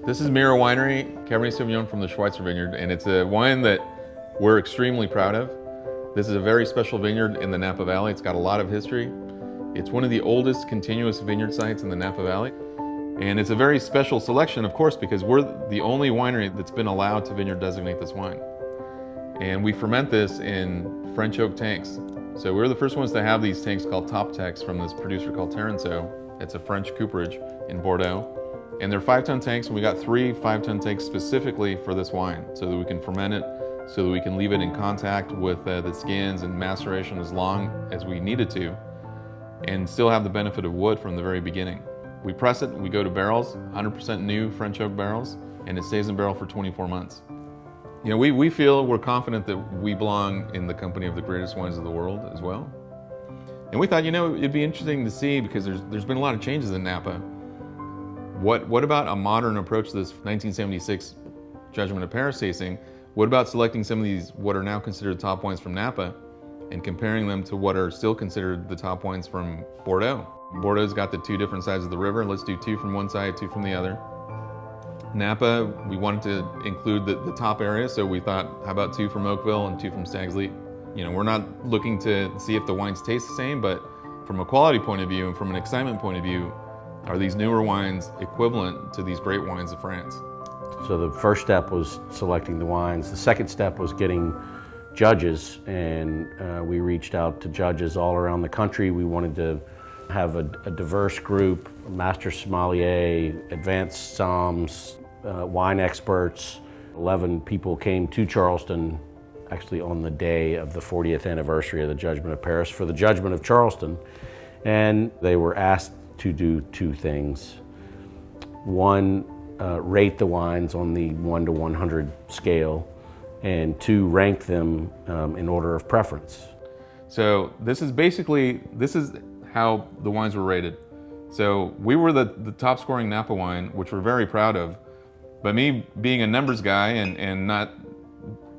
This is Mira Winery, Cabernet Sauvignon from the Schweitzer Vineyard, and it's a wine that we're extremely proud of. This is a very special vineyard in the Napa Valley. It's got a lot of history. It's one of the oldest continuous vineyard sites in the Napa Valley. And it's a very special selection, of course, because we're the only winery that's been allowed to vineyard designate this wine. And we ferment this in French oak tanks. So we're the first ones to have these tanks called top techs from this producer called Taranto. It's a French cooperage in Bordeaux. And they're 5-ton tanks, and we got 3 5-ton tanks specifically for this wine so that we can ferment it, so that we can leave it in contact with the skins and maceration as long as we needed to, and still have the benefit of wood from the very beginning. We press it, we go to barrels, 100% new French oak barrels, and it stays in barrel for 24 months. You know, we feel we're confident that we belong in the company of the greatest wines of the world as well. And we thought, you know, it'd be interesting to see, because there's been a lot of changes in Napa. What about a modern approach to this 1976 Judgment of Paris tasting? What about selecting some of these, what are now considered top wines from Napa, and comparing them to what are still considered the top wines from Bordeaux? Bordeaux's got the 2 different sides of the river. Let's do 2 from one side, 2 from the other. Napa, we wanted to include the top area, so we thought, how about 2 from Oakville and 2 from Stag's Leap? You know, we're not looking to see if the wines taste the same, but from a quality point of view and from an excitement point of view, are these newer wines equivalent to these great wines of France? So the first step was selecting the wines. The second step was getting judges, and we reached out to judges all around the country. We wanted to have a diverse group, master sommelier, advanced somms, wine experts. 11 people came to Charleston, actually on the day of the 40th anniversary of the Judgment of Paris for the Judgment of Charleston. And they were asked to do 2 things. One, rate the wines on the 1 to 100 scale, and 2, rank them in order of preference. So this is how the wines were rated. So we were the top scoring Napa wine, which we're very proud of. But me being a numbers guy and not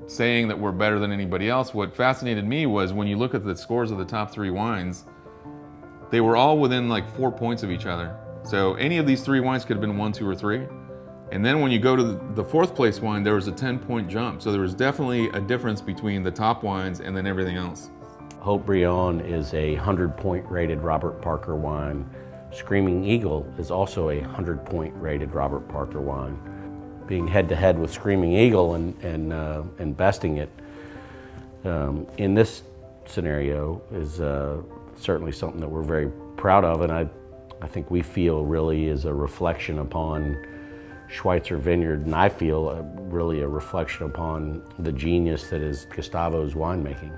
saying that we're better than anybody else, what fascinated me was when you look at the scores of the top 3 wines, they were all within like 4 points of each other. So any of these 3 wines could have been 1, 2, or 3. And then when you go to the 4th place wine, there was a 10-point jump. So there was definitely a difference between the top wines and then everything else. Haut-Brion is a 100-point rated Robert Parker wine. Screaming Eagle is also a 100-point rated Robert Parker wine. Being head-to-head with Screaming Eagle and besting it in this scenario is certainly something that we're very proud of, and I think we feel really is a reflection upon Schweitzer Vineyard, and I feel really a reflection upon the genius that is Gustavo's winemaking.